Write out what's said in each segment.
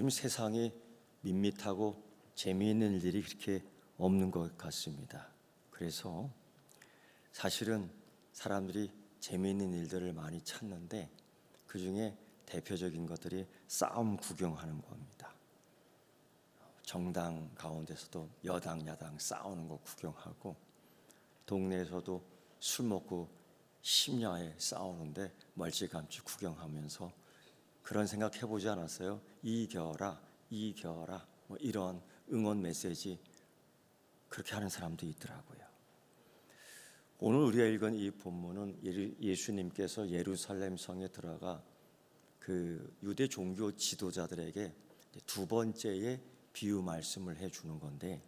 요즘 세상이 밋밋하고 재미있는 일이 그렇게 없는 것 같습니다. 그래서 사실은 사람들이 재미있는 일들을 많이 찾는데 그 중에 대표적인 것들이 싸움 구경하는 겁니다. 정당 가운데서도 여당 야당 싸우는 거 구경하고, 동네에서도 술 먹고 심야에 싸우는데 멀찌감치 구경하면서 그런 생각 해보지 않았어요? 이겨라 이겨라, 뭐 이런 응원 메시지 그렇게 하는 사람도 있더라고요. 오늘 우리가 읽은 이 본문은 예수님께서 예루살렘 성에 들어가 그 유대 종교 지도자들에게 두 번째의 비유 말씀을 해주는 건데,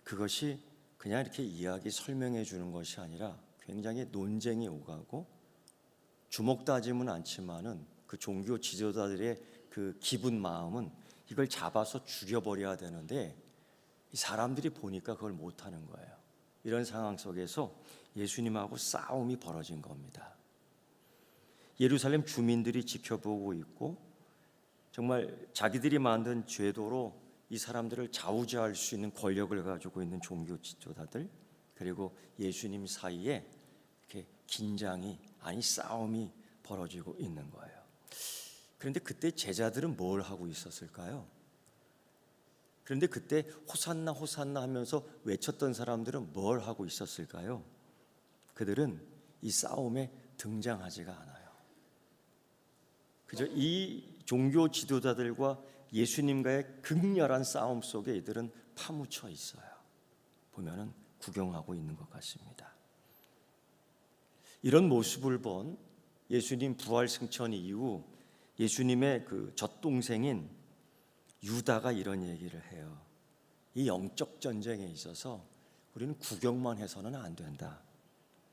그것이 그냥 이렇게 이야기 설명해 주는 것이 아니라 굉장히 논쟁이 오가고, 주먹 다짐은 않지만은 그 종교 지도자들의 그 기분 마음은 이걸 잡아서 죽여버려야 되는데 이 사람들이 보니까 그걸 못하는 거예요. 이런 상황 속에서 예수님하고 싸움이 벌어진 겁니다. 예루살렘 주민들이 지켜보고 있고, 정말 자기들이 만든 제도로 이 사람들을 좌우지할 수 있는 권력을 가지고 있는 종교 지도자들, 그리고 예수님 사이에 이렇게 긴장이, 아니 싸움이 벌어지고 있는 거예요. 그런데 그때 제자들은 뭘 하고 있었을까요? 그런데 그때 호산나 호산나 하면서 외쳤던 사람들은 뭘 하고 있었을까요? 그들은 이 싸움에 등장하지가 않아요. 그저 이 종교 지도자들과 예수님과의 극렬한 싸움 속에 이들은 파묻혀 있어요. 보면은 구경하고 있는 것 같습니다. 이런 모습을 본 예수님 부활 승천 이후 예수님의 그 젖동생인 유다가 이런 얘기를 해요. 이 영적 전쟁에 있어서 우리는 구경만 해서는 안 된다.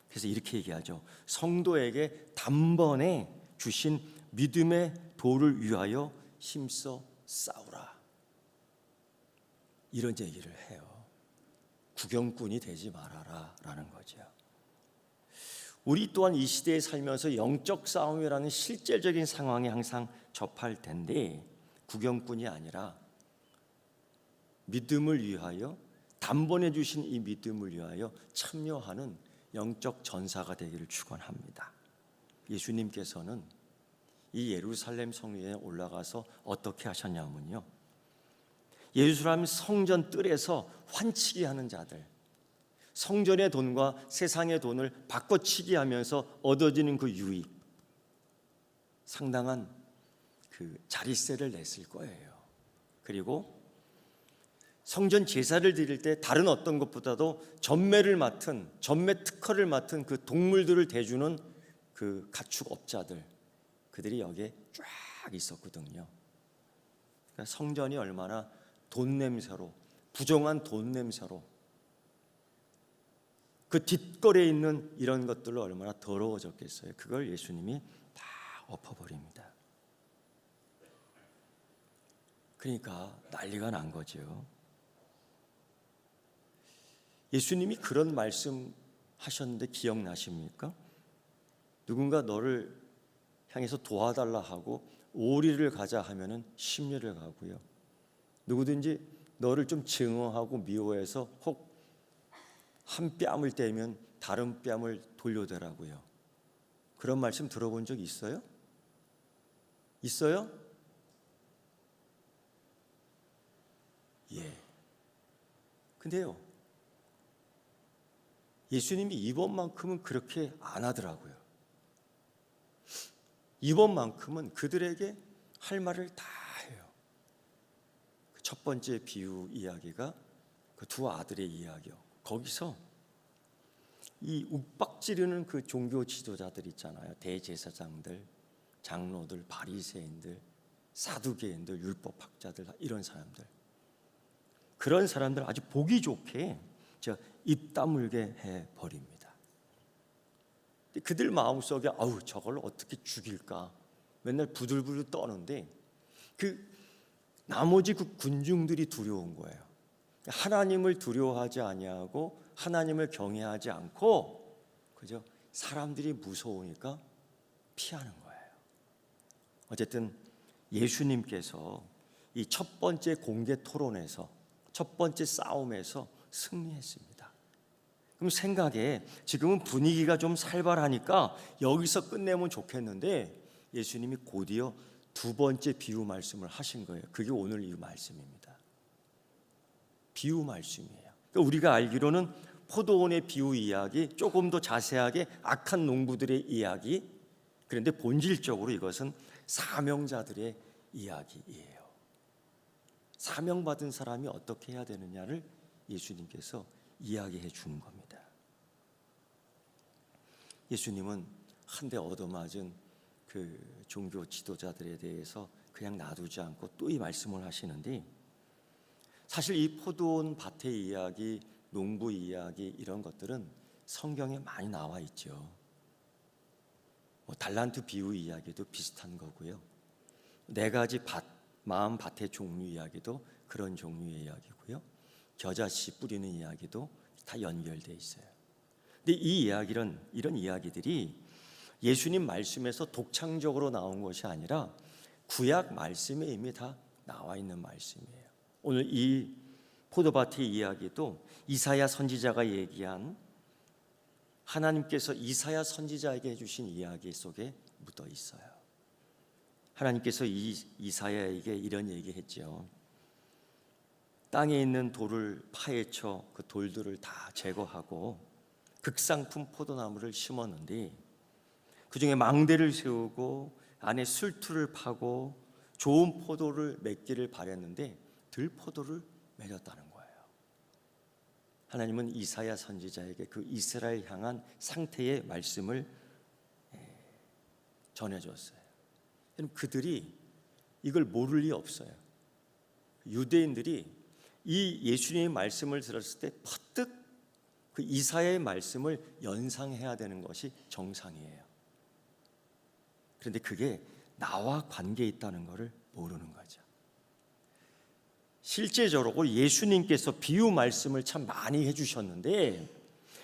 그래서 이렇게 얘기하죠. 성도에게 단번에 주신 믿음의 도를 위하여 힘써 싸우라. 이런 얘기를 해요. 구경꾼이 되지 말아라 라는 거죠. 우리 또한 이 시대에 살면서 영적 싸움이라는 실제적인 상황에 항상 접할 텐데, 구경꾼이 아니라 믿음을 위하여, 단번에 주신 이 믿음을 위하여 참여하는 영적 전사가 되기를 축원합니다. 예수님께서는 이 예루살렘 성에 올라가서 어떻게 하셨냐면요, 예루살렘 성전 뜰에서 환치기 하는 자들, 성전의 돈과 세상의 돈을 바꿔치기 하면서 얻어지는 그 유익, 상당한 그 자릿세를 냈을 거예요. 그리고 성전 제사를 드릴 때 다른 어떤 것보다도 전매 특허를 맡은 그 동물들을 대주는 그 가축업자들, 그들이 여기에 쫙 있었거든요. 그러니까 성전이 얼마나 돈 냄새로, 부정한 돈 냄새로, 그 뒷거리에 있는 이런 것들로 얼마나 더러워졌겠어요. 그걸 예수님이 다 엎어버립니다. 그러니까 난리가 난 거죠. 예수님이 그런 말씀 하셨는데 기억나십니까? 누군가 너를 향해서 도와달라 하고 오리를 가자 하면은 10리를 가고요. 누구든지 너를 좀 증오하고 미워해서 혹 한 뺨을 떼면 다른 뺨을 돌려대라고요. 그런 말씀 들어본 적 있어요? 있어요? 예. 근데요, 예수님이 이번만큼은 그렇게 안 하더라고요. 이번만큼은 그들에게 할 말을 다 해요. 첫 번째 비유 이야기가 그 두 아들의 이야기요. 거기서 이 욱박지르는 그 종교 지도자들 있잖아요. 대제사장들, 장로들, 바리새인들, 사두개인들, 율법학자들, 이런 사람들, 그런 사람들 아주 보기 좋게 입 다물게 해버립니다. 그들 마음속에 아우 저걸 어떻게 죽일까 맨날 부들부들 떠는데, 그 나머지 그 군중들이 두려운 거예요. 하나님을 두려워하지 아니하고 하나님을 경외하지 않고 그저 사람들이 무서우니까 피하는 거예요. 어쨌든 예수님께서 이 첫 번째 공개 토론에서, 첫 번째 싸움에서 승리했습니다. 그럼 생각에 지금은 분위기가 좀 살벌하니까 여기서 끝내면 좋겠는데 예수님이 곧이어 두 번째 비유 말씀을 하신 거예요. 그게 오늘 이 말씀입니다. 비유 말씀이에요. 그러니까 우리가 알기로는 포도원의 비유 이야기, 조금 더 자세하게 악한 농부들의 이야기, 그런데 본질적으로 이것은 사명자들의 이야기예요. 사명받은 사람이 어떻게 해야 되느냐를 예수님께서 이야기해 주는 겁니다. 예수님은 한데 얻어맞은 그 종교 지도자들에 대해서 그냥 놔두지 않고 또 이 말씀을 하시는데, 사실 이 포도원 밭의 이야기, 농부 이야기 이런 것들은 성경에 많이 나와 있죠. 달란트 비유 이야기도 비슷한 거고요. 네 가지 마음 밭의 종류 이야기도 그런 종류의 이야기고요. 겨자씨 뿌리는 이야기도 다 연결되어 있어요. 근데 이 이야기는, 이런 이야기들이 예수님 말씀에서 독창적으로 나온 것이 아니라 구약 말씀에 이미 다 나와 있는 말씀이에요. 오늘 이 포도밭의 이야기도 이사야 선지자가 얘기한, 하나님께서 이사야 선지자에게 해주신 이야기 속에 묻어 있어요. 하나님께서 이사야에게 이런 얘기했죠. 땅에 있는 돌을 파헤쳐 그 돌들을 다 제거하고 극상품 포도나무를 심었는데 그 중에 망대를 세우고 안에 술투를 파고 좋은 포도를 맺기를 바랬는데 들포도를 맺었다는 거예요. 하나님은 이사야 선지자에게 그 이스라엘 향한 상태의 말씀을 전해줬어요. 그들이 이걸 모를 리 없어요. 유대인들이 이 예수님의 말씀을 들었을 때 퍼뜩 그 이사야의 말씀을 연상해야 되는 것이 정상이에요. 그런데 그게 나와 관계 있다는 것을 모르는 거죠. 실제적으로 예수님께서 비유 말씀을 참 많이 해주셨는데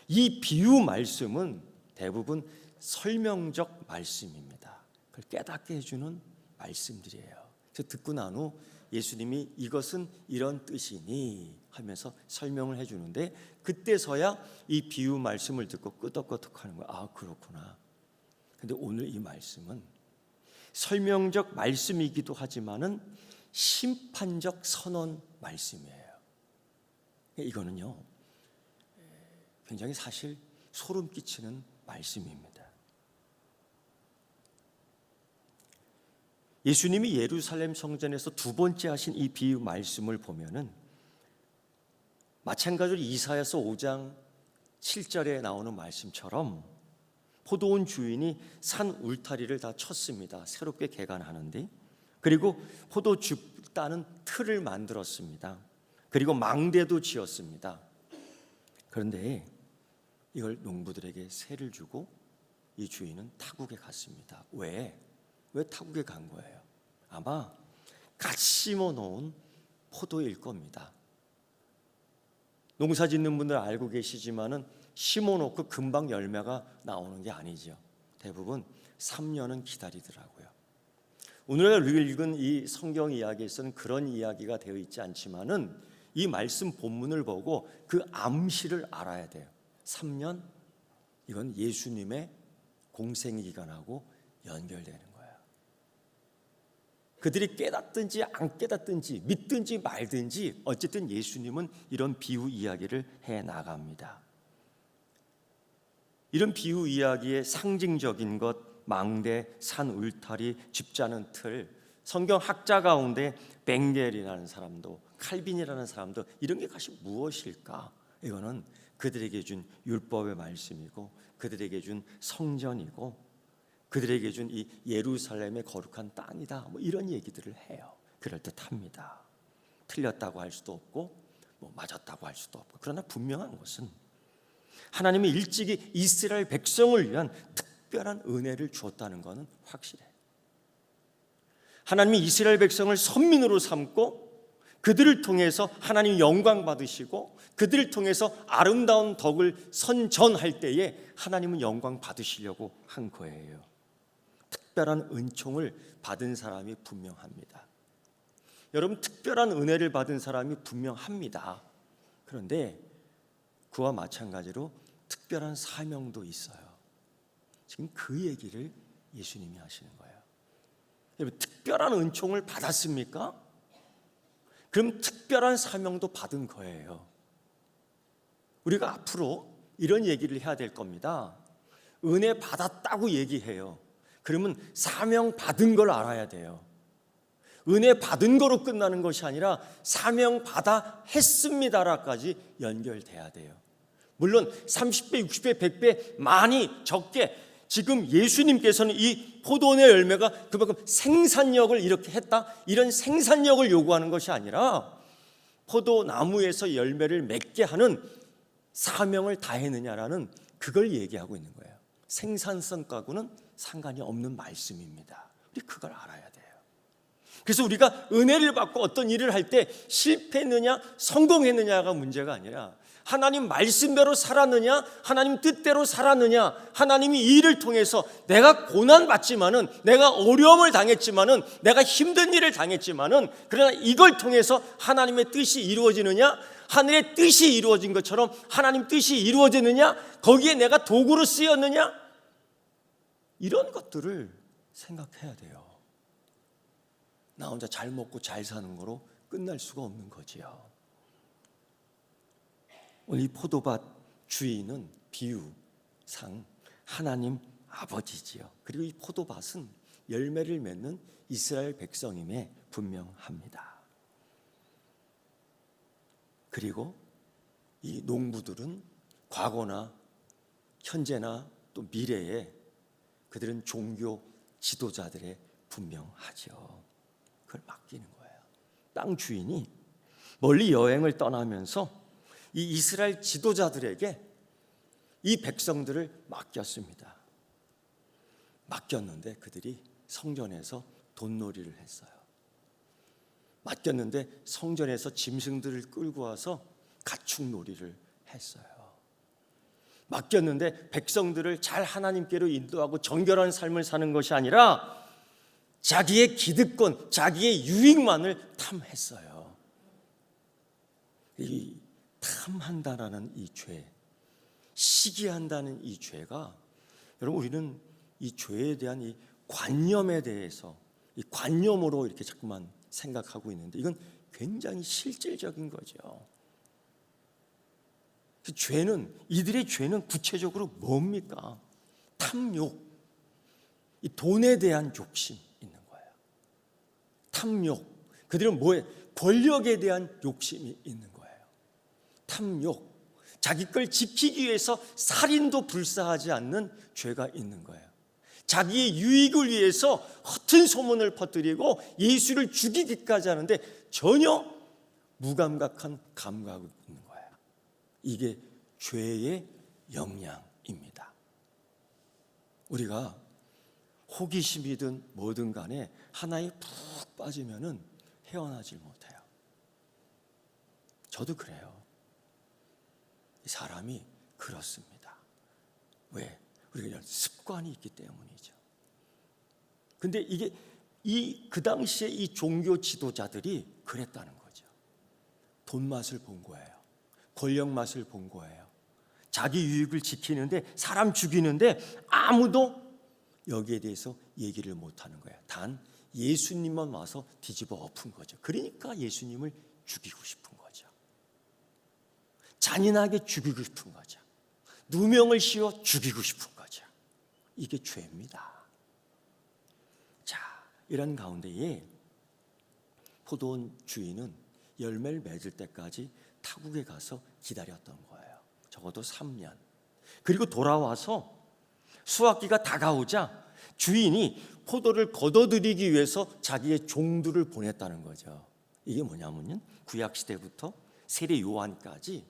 이 비유 말씀은 대부분 설명적 말씀입니다. 그걸 깨닫게 해주는 말씀들이에요. 그래서 듣고 난 후 예수님이 이것은 이런 뜻이니 하면서 설명을 해주는데 그때서야 이 비유 말씀을 듣고 끄덕끄덕하는 거예요. 아, 그렇구나. 근데 오늘 이 말씀은 설명적 말씀이기도 하지만은 심판적 선언 말씀이에요. 이거는요 굉장히 사실 소름 끼치는 말씀입니다. 예수님이 예루살렘 성전에서 두 번째 하신 이 비유 말씀을 보면은 마찬가지로 이사야서 5장 7절에 나오는 말씀처럼 포도원 주인이 산 울타리를 다 쳤습니다. 새롭게 개간하는데, 그리고 포도 주 따는 틀을 만들었습니다. 그리고 망대도 지었습니다. 그런데 이걸 농부들에게 세를 주고 이 주인은 타국에 갔습니다. 왜 타국에 간 거예요? 아마 갓 심어 놓은 포도일 겁니다. 농사 짓는 분들 알고 계시지만은 심어 놓고 금방 열매가 나오는 게 아니죠. 대부분 3년은 기다리더라고요. 오늘 우리가 읽은 이 성경 이야기에서는 그런 이야기가 되어 있지 않지만은 이 말씀 본문을 보고 그 암시를 알아야 돼요. 3년, 이건 예수님의 공생 기간하고 연결되는 거예요. 그들이 깨닫든지 안 깨닫든지 믿든지 말든지 어쨌든 예수님은 이런 비유 이야기를 해 나갑니다. 이런 비유 이야기의 상징적인 것, 망대, 산 울타리, 집자는 틀, 성경 학자 가운데 벵겔이라는 사람도 칼빈이라는 사람도 이런 게 사실 무엇일까? 이거는 그들에게 준 율법의 말씀이고 그들에게 준 성전이고 그들에게 준 이 예루살렘의 거룩한 땅이다, 뭐 이런 얘기들을 해요. 그럴듯합니다. 틀렸다고 할 수도 없고 뭐 맞았다고 할 수도 없고, 그러나 분명한 것은 하나님이 일찍이 이스라엘 백성을 위한 특별한 은혜를 주었다는 것은 확실해요. 하나님이 이스라엘 백성을 선민으로 삼고 그들을 통해서 하나님 영광 받으시고 그들을 통해서 아름다운 덕을 선전할 때에 하나님은 영광 받으시려고 한 거예요. 특별한 은총을 받은 사람이 분명합니다. 여러분, 특별한 은혜를 받은 사람이 분명합니다. 그런데 그와 마찬가지로 특별한 사명도 있어요. 지금 그 얘기를 예수님이 하시는 거예요. 여러분, 특별한 은총을 받았습니까? 그럼 특별한 사명도 받은 거예요. 우리가 앞으로 이런 얘기를 해야 될 겁니다. 은혜 받았다고 얘기해요. 그러면 사명 받은 걸 알아야 돼요. 은혜 받은 거로 끝나는 것이 아니라 사명 받아 했습니다라까지 연결돼야 돼요. 물론 30배, 60배, 100배 많이 적게 지금 예수님께서는 이 포도원의 열매가 그만큼 생산력을 이렇게 했다, 이런 생산력을 요구하는 것이 아니라 포도나무에서 열매를 맺게 하는 사명을 다했느냐라는 그걸 얘기하고 있는 거예요. 생산성과는 상관이 없는 말씀입니다. 우리 그걸 알아야 돼요. 그래서 우리가 은혜를 받고 어떤 일을 할 때 실패했느냐 성공했느냐가 문제가 아니라 하나님 말씀대로 살았느냐, 하나님 뜻대로 살았느냐, 하나님이 이 일을 통해서 내가 고난받지만은, 내가 어려움을 당했지만은, 내가 힘든 일을 당했지만은, 그러나 이걸 통해서 하나님의 뜻이 이루어지느냐, 하늘의 뜻이 이루어진 것처럼 하나님 뜻이 이루어지느냐, 거기에 내가 도구로 쓰였느냐, 이런 것들을 생각해야 돼요. 나 혼자 잘 먹고 잘 사는 거로 끝날 수가 없는 거지요. 이 포도밭 주인은 비유상 하나님 아버지지요. 그리고 이 포도밭은 열매를 맺는 이스라엘 백성임에 분명합니다. 그리고 이 농부들은 과거나 현재나 또 미래에 그들은 종교 지도자들의 분명하죠. 그걸 맡기는 거예요. 땅 주인이 멀리 여행을 떠나면서 이 이스라엘 지도자들에게 이 백성들을 맡겼습니다. 맡겼는데 그들이 성전에서 돈놀이를 했어요. 맡겼는데 성전에서 짐승들을 끌고 와서 가축놀이를 했어요. 맡겼는데 백성들을 잘 하나님께로 인도하고 정결한 삶을 사는 것이 아니라 자기의 기득권, 자기의 유익만을 탐했어요. 이 탐한다라는 이 죄, 시기한다는 이 죄가, 여러분, 우리는 이 죄에 대한 이 관념에 대해서 이 관념으로 이렇게 자꾸만 생각하고 있는데 이건 굉장히 실질적인 거죠. 그 죄는, 이들의 죄는 구체적으로 뭡니까? 탐욕, 이 돈에 대한 욕심 있는 거예요. 탐욕, 그들은 뭐에? 권력에 대한 욕심이 있는 거예요. 탐욕, 자기 걸 지키기 위해서 살인도 불사하지 않는 죄가 있는 거예요. 자기의 유익을 위해서 허튼 소문을 퍼뜨리고 예수를 죽이기까지 하는데 전혀 무감각한 감각이 있는 거예요. 이게 죄의 영향입니다. 우리가 호기심이든 뭐든 간에 하나에 푹 빠지면은 헤어나질 못해요. 저도 그래요. 사람이 그렇습니다. 왜? 우리가 습관이 있기 때문이죠. 근데 이게 그 당시에 이 종교 지도자들이 그랬다는 거죠. 돈 맛을 본 거예요. 권력 맛을 본 거예요. 자기 유익을 지키는데, 사람 죽이는데 아무도 여기에 대해서 얘기를 못 하는 거예요. 단 예수님만 와서 뒤집어 엎은 거죠. 그러니까 예수님을 죽이고 싶은 거죠. 잔인하게 죽이고 싶은 거죠. 누명을 씌워 죽이고 싶은 거죠. 이게 죄입니다. 자, 이런 가운데에 포도원 주인은 열매를 맺을 때까지 타국에 가서 기다렸던 거예요. 적어도 3년. 그리고 돌아와서 수확기가 다가오자 주인이 포도를 걷어들이기 위해서 자기의 종들을 보냈다는 거죠. 이게 뭐냐면요, 구약시대부터 세례 요한까지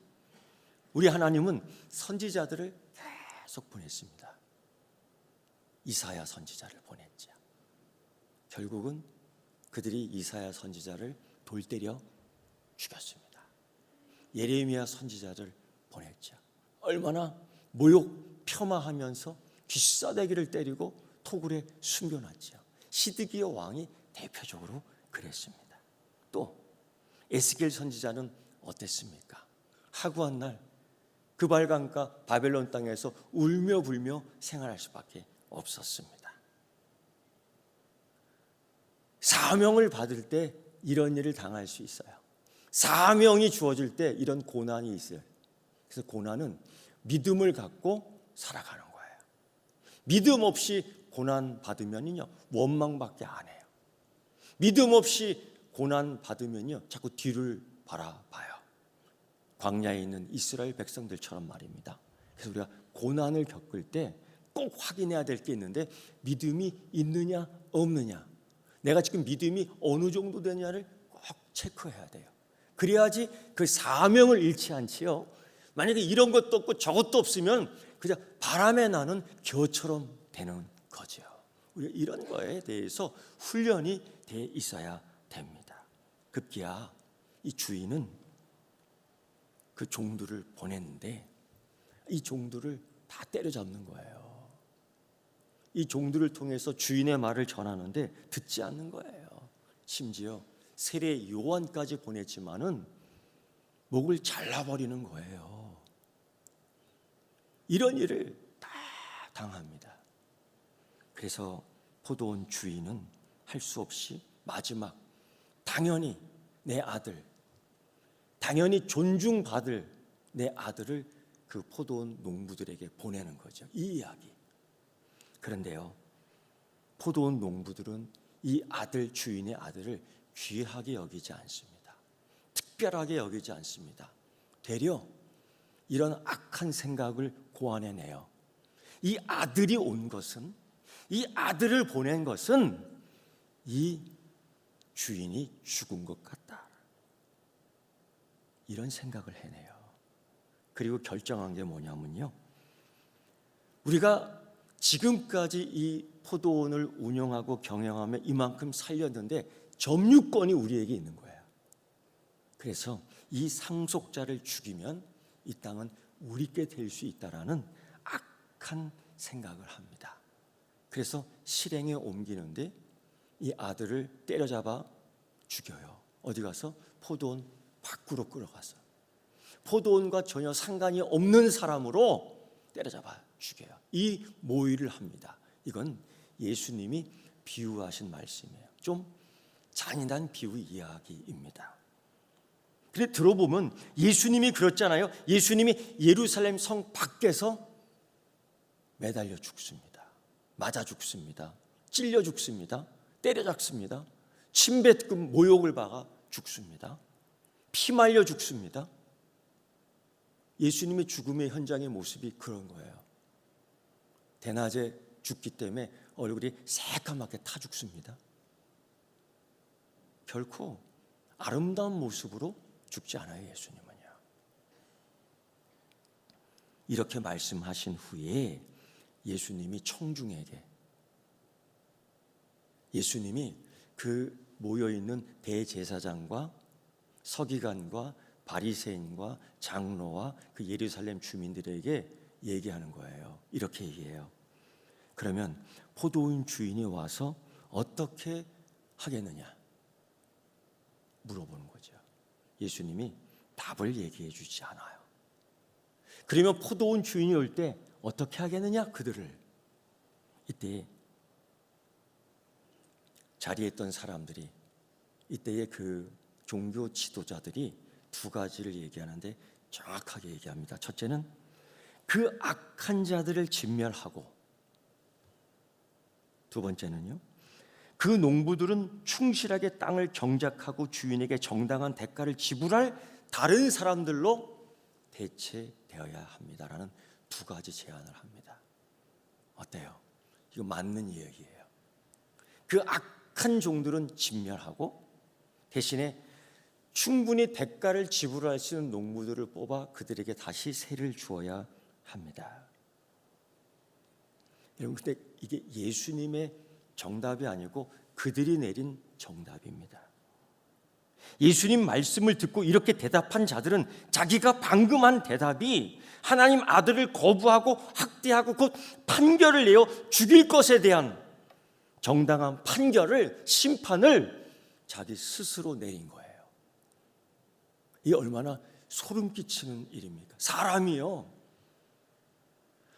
우리 하나님은 선지자들을 계속 보냈습니다. 이사야 선지자를 보냈죠. 결국은 그들이 이사야 선지자를 돌 때려 죽였습니다. 예레미야 선지자를 보냈죠. 얼마나 모욕 폄하하면서 귀싸대기를 때리고 토굴에 숨겨놨죠. 시드기야 왕이 대표적으로 그랬습니다. 또 에스겔 선지자는 어땠습니까? 하루한 날 그발강가 바벨론 땅에서 울며 불며 생활할 수밖에 없었습니다. 사명을 받을 때 이런 일을 당할 수 있어요. 사명이 주어질 때 이런 고난이 있어요. 그래서 고난은 믿음을 갖고 살아가는 거예요. 믿음 없이 고난 받으면요 원망밖에 안 해요. 믿음 없이 고난 받으면요 자꾸 뒤를 바라봐요. 광야에 있는 이스라엘 백성들처럼 말입니다. 그래서 우리가 고난을 겪을 때 꼭 확인해야 될 게 있는데, 믿음이 있느냐 없느냐, 내가 지금 믿음이 어느 정도 되냐를 꼭 체크해야 돼요. 그래야지 그 사명을 잃지 않지요. 만약에 이런 것도 없고 저것도 없으면 그냥 바람에 나는 겨처럼 되는 거죠. 우리가 이런 거에 대해서 훈련이 돼 있어야 됩니다. 급기야 이 주인은 그 종들을 보냈는데 이 종들을 다 때려잡는 거예요. 이 종들을 통해서 주인의 말을 전하는데 듣지 않는 거예요. 심지어 세례 요한까지 보냈지만은 목을 잘라버리는 거예요. 이런 일을 다 당합니다. 그래서 포도원 주인은 할 수 없이 마지막 당연히 내 아들, 당연히 존중받을 내 아들을 그 포도원 농부들에게 보내는 거죠. 이 이야기. 그런데요, 포도원 농부들은 이 아들, 주인의 아들을 귀하게 여기지 않습니다. 특별하게 여기지 않습니다. 되려 이런 악한 생각을 고안해내요. 이 아들이 온 것은, 이 아들을 보낸 것은 이 주인이 죽은 것 같다, 이런 생각을 해내요. 그리고 결정한 게 뭐냐면요, 우리가 지금까지 이 포도원을 운영하고 경영하며 이만큼 살렸는데 점유권이 우리에게 있는 거예요. 그래서 이 상속자를 죽이면 이 땅은 우리께 될 수 있다라는 악한 생각을 합니다. 그래서 실행에 옮기는데 이 아들을 때려잡아 죽여요. 어디 가서? 포도원 밖으로 끌어가서 포도원과 전혀 상관이 없는 사람으로 때려잡아 죽여요. 이 모의를 합니다. 이건 예수님이 비유하신 말씀이에요. 좀 잔인한 비유 이야기입니다. 근데 들어보면 예수님이 그렇잖아요. 예수님이 예루살렘 성 밖에서 매달려 죽습니다. 맞아 죽습니다. 찔려 죽습니다. 때려 잡습니다. 침뱉금 모욕을 받아 죽습니다. 피 말려 죽습니다. 예수님의 죽음의 현장의 모습이 그런 거예요. 대낮에 죽기 때문에 얼굴이 새까맣게 타 죽습니다. 결코 아름다운 모습으로 죽지 않아요, 예수님은요. 이렇게 말씀하신 후에 예수님이 청중에게, 예수님이 그 모여있는 대제사장과 서기관과 바리새인과 장로와 그 예루살렘 주민들에게 얘기하는 거예요. 이렇게 얘기해요. 그러면 포도원 주인이 와서 어떻게 하겠느냐 물어보는 거죠. 예수님이 답을 얘기해 주지 않아요. 그러면 포도원 주인이 올 때 어떻게 하겠느냐 그들을. 이때 자리에 있던 사람들이, 이때의 그 종교 지도자들이 두 가지를 얘기하는데 정확하게 얘기합니다. 첫째는 그 악한 자들을 진멸하고, 두 번째는요, 그 농부들은 충실하게 땅을 경작하고 주인에게 정당한 대가를 지불할 다른 사람들로 대체되어야 합니다라는 두 가지 제안을 합니다. 어때요? 이거 맞는 이야기예요. 그 악한 종들은 진멸하고 대신에 충분히 대가를 지불할 수 있는 농부들을 뽑아 그들에게 다시 세를 주어야 합니다. 여러분, 근데 이게 예수님의 정답이 아니고 그들이 내린 정답입니다. 예수님 말씀을 듣고 이렇게 대답한 자들은 자기가 방금 한 대답이 하나님 아들을 거부하고 학대하고 곧 판결을 내어 죽일 것에 대한 정당한 판결을, 심판을 자기 스스로 내린 거예요. 이 얼마나 소름 끼치는 일입니까? 사람이요,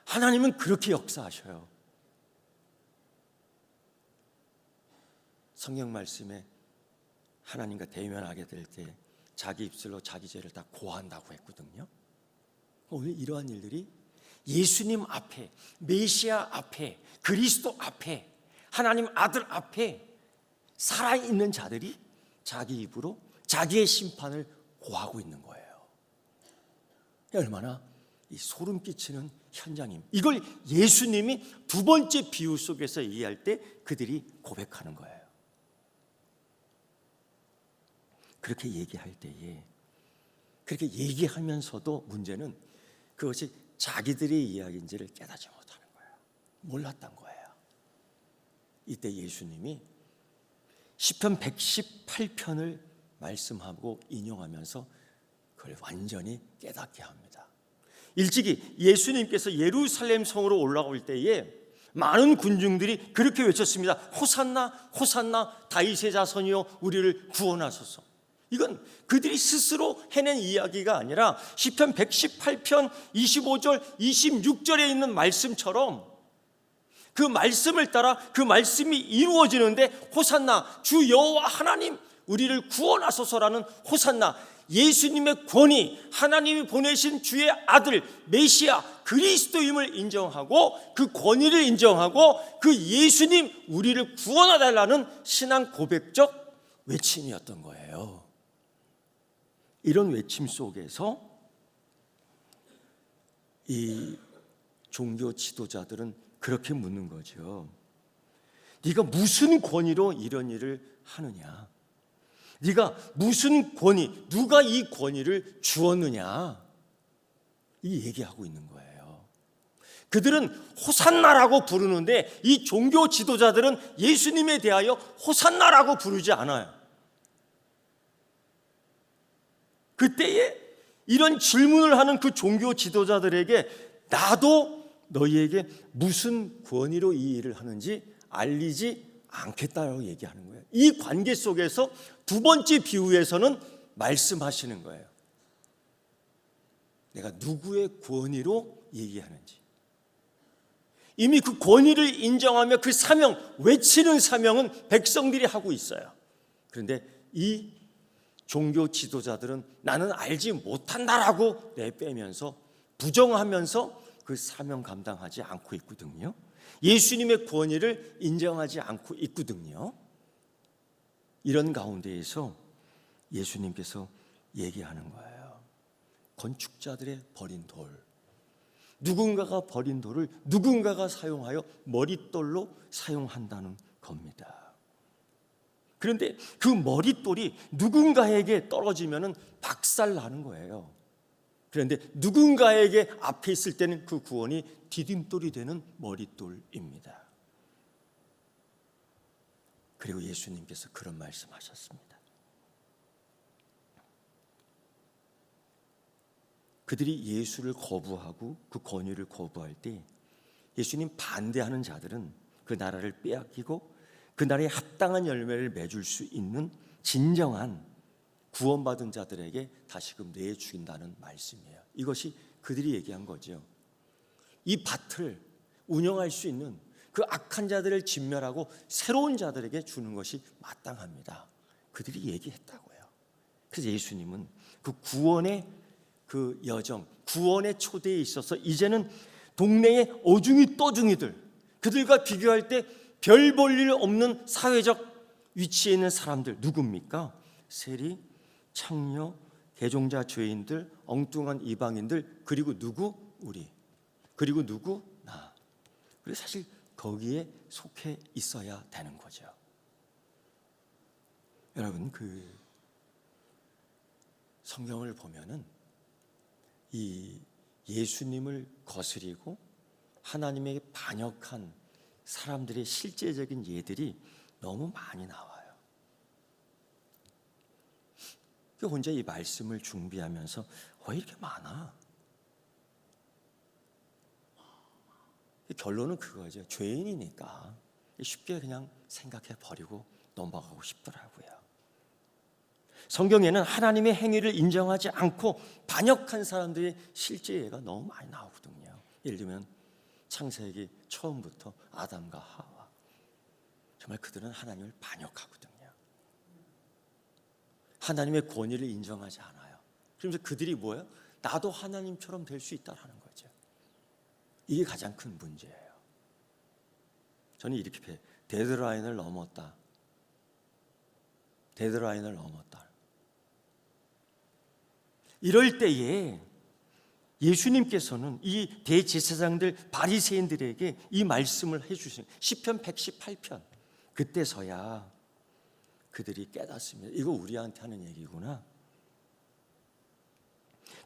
하나님은 그렇게 역사하셔요. 성경 말씀에 하나님과 대면하게 될 때 자기 입술로 자기 죄를 다 고한다고 했거든요. 오늘 이러한 일들이 예수님 앞에, 메시아 앞에, 그리스도 앞에, 하나님 아들 앞에 살아있는 자들이 자기 입으로 자기의 심판을 고하고 있는 거예요. 얼마나 이 소름 끼치는 현장입니다. 이걸 예수님이 두 번째 비유 속에서 얘기할 때 그들이 고백하는 거예요. 그렇게 얘기할 때에, 그렇게 얘기하면서도 문제는 그것이 자기들의 이야기인지를 깨닫지 못하는 거예요. 몰랐던 거예요. 이때 예수님이 시편 118편을 말씀하고 인용하면서 그걸 완전히 깨닫게 합니다. 일찍이 예수님께서 예루살렘 성으로 올라올 때에 많은 군중들이 그렇게 외쳤습니다. 호산나 호산나 다윗의 자손이여 우리를 구원하소서. 이건 그들이 스스로 해낸 이야기가 아니라 시편 118편 25절 26절에 있는 말씀처럼 그 말씀을 따라 그 말씀이 이루어지는데, 호산나 주 여호와 하나님 우리를 구원하소서라는 호산나, 예수님의 권위, 하나님이 보내신 주의 아들 메시아 그리스도임을 인정하고 그 권위를 인정하고 그 예수님 우리를 구원하달라는 신앙 고백적 외침이었던 거예요. 이런 외침 속에서 이 종교 지도자들은 그렇게 묻는 거죠. 네가 무슨 권위로 이런 일을 하느냐? 네가 무슨 권위, 누가 이 권위를 주었느냐? 이 얘기하고 있는 거예요. 그들은 호산나라고 부르는데 이 종교 지도자들은 예수님에 대하여 호산나라고 부르지 않아요. 그때에 이런 질문을 하는 그 종교 지도자들에게 나도 너희에게 무슨 권위로 이 일을 하는지 알리지 않겠다라고 얘기하는 거예요. 이 관계 속에서 두 번째 비유에서는 말씀하시는 거예요. 내가 누구의 권위로 얘기하는지. 이미 그 권위를 인정하며 그 사명, 외치는 사명은 백성들이 하고 있어요. 그런데 이 종교 지도자들은 나는 알지 못한다라고 내빼면서 부정하면서 그 사명 감당하지 않고 있거든요. 예수님의 권위를 인정하지 않고 있거든요. 이런 가운데에서 예수님께서 얘기하는 거예요. 건축자들의 버린 돌, 누군가가 버린 돌을 누군가가 사용하여 머릿돌로 사용한다는 겁니다. 그런데 그 머릿돌이 누군가에게 떨어지면 박살나는 거예요. 그런데 누군가에게 앞에 있을 때는 그 구원이 디딤돌이 되는 머릿돌입니다. 그리고 예수님께서 그런 말씀하셨습니다. 그들이 예수를 거부하고 그 권위를 거부할 때 예수님 반대하는 자들은 그 나라를 빼앗기고 그 나라에 합당한 열매를 맺을 수 있는 진정한 구원받은 자들에게 다시금 내주긴다는 말씀이에요. 이것이 그들이 얘기한 거죠. 이 밭을 운영할 수 있는 그 악한 자들을 진멸하고 새로운 자들에게 주는 것이 마땅합니다. 그들이 얘기했다고요. 그래서 예수님은 그 구원의 그 여정, 구원의 초대에 있어서 이제는 동네의 어중이 떠중이들, 그들과 비교할 때 별 볼 일 없는 사회적 위치에 있는 사람들 누굽니까? 세리, 창녀, 개종자 죄인들, 엉뚱한 이방인들, 그리고 누구? 우리. 그리고 누구? 나. 그래서 사실 거기에 속해 있어야 되는 거죠. 여러분, 그 성경을 보면은 이 예수님을 거스리고 하나님에게 반역한 사람들의 실제적인 예들이 너무 많이 나와요. 혼자 이 말씀을 준비하면서 왜 이렇게 많아? 결론은 그거죠. 죄인이니까 쉽게 그냥 생각해 버리고 넘어가고 싶더라고요. 성경에는 하나님의 행위를 인정하지 않고 반역한 사람들의 실제 예가 너무 많이 나오거든요. 예를 들면 창세기 처음부터 아담과 하와, 정말 그들은 하나님을 반역하거든요. 하나님의 권위를 인정하지 않아요. 그러면서 그들이 뭐예요? 나도 하나님처럼 될 수 있다라는 거죠. 이게 가장 큰 문제예요. 저는 이렇게 표현해요. 데드라인을 넘었다. 데드라인을 넘었다. 이럴 때에 예수님께서는 이 대제사장들 바리새인들에게 이 말씀을 해주신 시편 118편, 그때서야 그들이 깨닫습니다. 이거 우리한테 하는 얘기구나.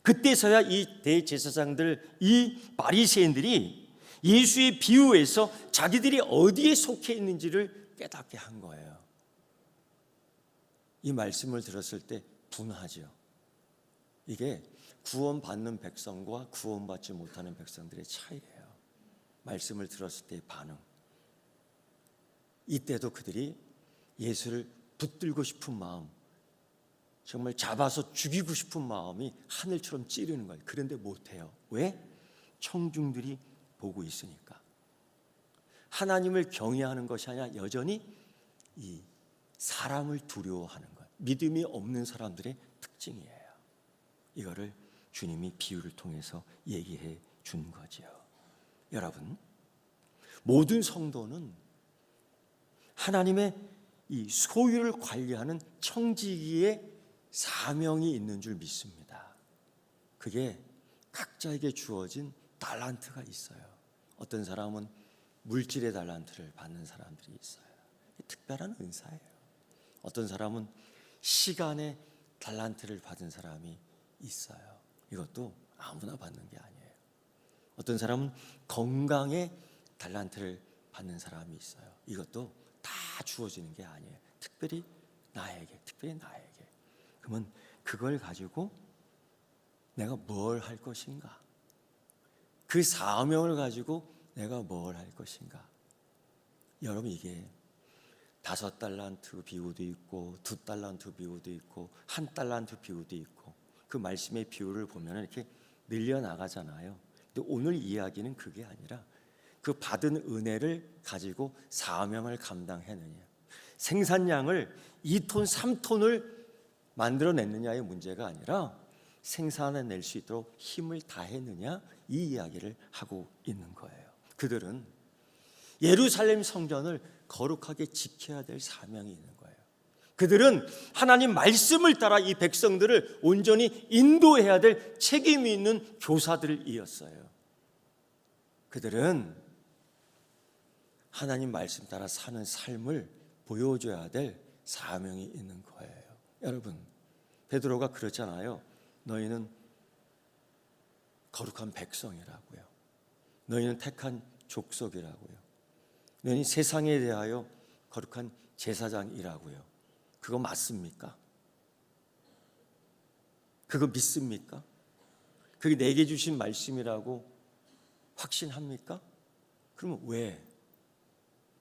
그때서야 이 대제사장들, 이 바리새인들이 예수의 비유에서 자기들이 어디에 속해 있는지를 깨닫게 한 거예요. 이 말씀을 들었을 때 분하죠. 이게 구원받는 백성과 구원받지 못하는 백성들의 차이예요. 말씀을 들었을 때의 반응. 이때도 그들이 예수를 붙들고 싶은 마음, 정말 잡아서 죽이고 싶은 마음이 하늘처럼 찌르는 거예요. 그런데 못해요. 왜? 청중들이 보고 있으니까. 하나님을 경외하는 것이 아니라 여전히 이 사람을 두려워하는 거예요. 믿음이 없는 사람들의 특징이에요. 이거를 주님이 비유를 통해서 얘기해 준 거죠. 여러분, 모든 성도는 하나님의 이 소유를 관리하는 청지기의 사명이 있는 줄 믿습니다. 그게 각자에게 주어진 달란트가 있어요. 어떤 사람은 물질의 달란트를 받는 사람들이 있어요. 특별한 은사예요. 어떤 사람은 시간의 달란트를 받은 사람이 있어요. 이것도 아무나 받는 게 아니에요. 어떤 사람은 건강의 달란트를 받는 사람이 있어요. 이것도 다 주어지는 게 아니에요. 특별히 나에게. 그러면 그걸 가지고 내가 뭘 할 것인가? 그 사명을 가지고 내가 뭘 할 것인가? 여러분, 이게 5달란트 비유도 있고 2달란트 비유도 있고 1달란트 비유도 있고 그 말씀의 비유를 보면 이렇게 늘려나가잖아요. 근데 오늘 이야기는 그게 아니라 그 받은 은혜를 가지고 사명을 감당했느냐, 생산량을 2톤, 3톤을 만들어냈느냐의 문제가 아니라 생산해낼 수 있도록 힘을 다했느냐, 이 이야기를 하고 있는 거예요. 그들은 예루살렘 성전을 거룩하게 지켜야 될 사명이 있는 거예요. 그들은 하나님 말씀을 따라 이 백성들을 온전히 인도해야 될 책임이 있는 교사들이었어요. 그들은 하나님 말씀 따라 사는 삶을 보여줘야 될 사명이 있는 거예요. 여러분, 베드로가 그랬잖아요. 너희는 거룩한 백성이라고요. 너희는 택한 족속이라고요. 너희는 세상에 대하여 거룩한 제사장이라고요. 그거 맞습니까? 그거 믿습니까? 그게 내게 주신 말씀이라고 확신합니까? 그러면 왜?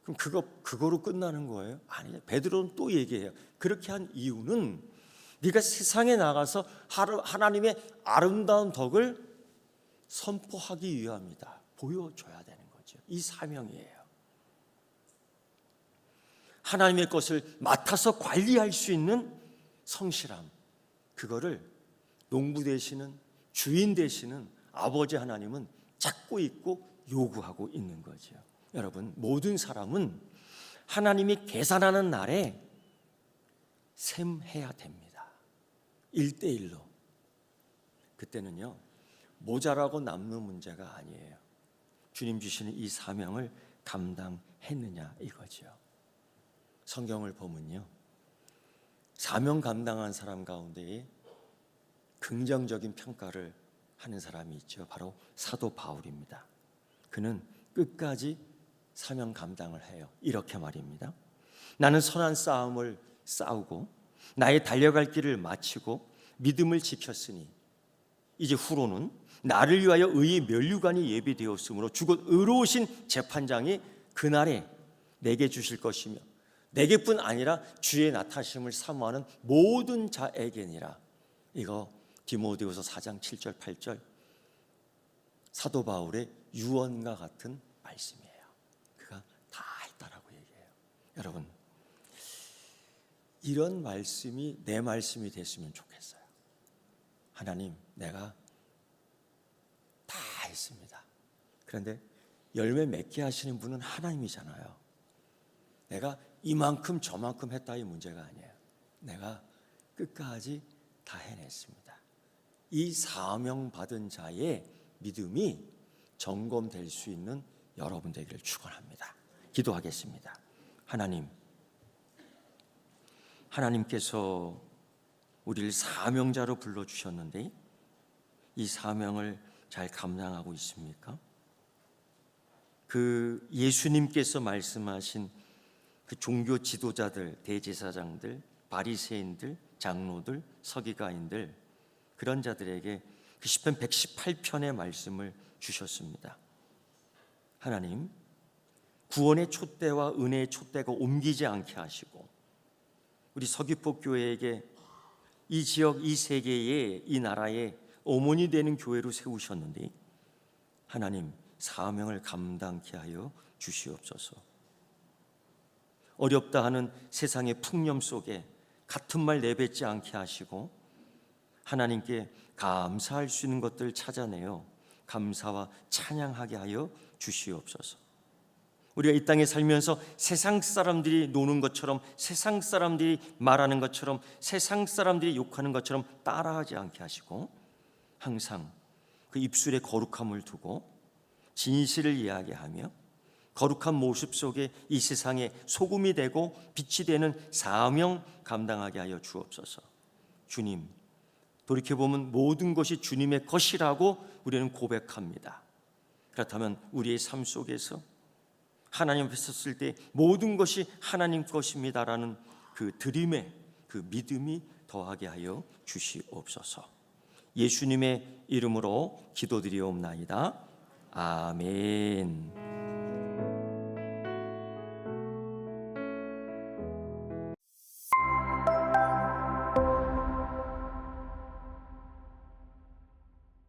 그럼 그거로 끝나는 거예요? 아니요. 베드로는 또 얘기해요. 그렇게 한 이유는 네가 세상에 나가서 하나님의 아름다운 덕을 선포하기 위함이다. 보여줘야 되는 거죠. 이 사명이에요. 하나님의 것을 맡아서 관리할 수 있는 성실함, 그거를 농부 되시는, 주인 되시는 아버지 하나님은 찾고 있고 요구하고 있는 거죠. 여러분, 모든 사람은 하나님이 계산하는 날에 셈해야 됩니다. 1대1로. 그때는요, 모자라고 남는 문제가 아니에요. 주님 주시는 이 사명을 감당했느냐 이거죠. 성경을 보면요, 사명 감당한 사람 가운데에 긍정적인 평가를 하는 사람이 있죠. 바로 사도 바울입니다. 그는 끝까지 사명 감당을 해요. 이렇게 말입니다. 나는 선한 싸움을 싸우고 나의 달려갈 길을 마치고 믿음을 지켰으니 이제 후로는 나를 위하여 의의 면류관이 예비되었으므로 주곧 의로우신 재판장이 그날에 내게 주실 것이며 내게뿐 아니라 주의 나타심을 사모하는 모든 자에게니라. 이거 디모데후서 4장 7절 8절 사도 바울의 유언과 같은 말씀이에요. 그가 다 했다라고 얘기해요. 여러분, 이런 말씀이 내 말씀이 됐으면 좋겠어요. 하나님, 내가 다 했습니다. 그런데 열매 맺게 하시는 분은 하나님이잖아요. 내가 이만큼 저만큼 했다 이 문제가 아니에요. 내가 끝까지 다 해냈습니다. 이 사명 받은 자의 믿음이 점검될 수 있는 여러분 되기를 축원합니다. 기도하겠습니다. 하나님께서 우리를 사명자로 불러주셨는데 이 사명을 잘 감당하고 있습니까? 그 예수님께서 말씀하신 그 종교 지도자들, 대제사장들, 바리새인들, 장로들, 서기관인들, 그런 자들에게 그 시편 118편의 말씀을 주셨습니다. 하나님, 구원의 촛대와 은혜의 촛대가 옮기지 않게 하시고 우리 서귀포 교회에게 이 지역, 이 세계에, 이 나라의 어머니 되는 교회로 세우셨는데 하나님, 사명을 감당케 하여 주시옵소서. 어렵다 하는 세상의 풍념 속에 같은 말 내뱉지 않게 하시고 하나님께 감사할 수 있는 것들을 찾아내어 감사와 찬양하게 하여 주시옵소서. 우리가 이 땅에 살면서 세상 사람들이 노는 것처럼, 세상 사람들이 말하는 것처럼, 세상 사람들이 욕하는 것처럼 따라하지 않게 하시고 항상 그 입술에 거룩함을 두고 진실을 이야기하며 거룩한 모습 속에 이 세상에 소금이 되고 빛이 되는 사명 감당하게 하여 주옵소서. 주님, 돌이켜보면 모든 것이 주님의 것이라고 우리는 고백합니다. 그렇다면 우리의 삶 속에서 하나님 앞에 섰을 때 모든 것이 하나님 것입니다라는 그 드림의 그 믿음이 더하게 하여 주시옵소서. 예수님의 이름으로 기도드리옵나이다. 아멘.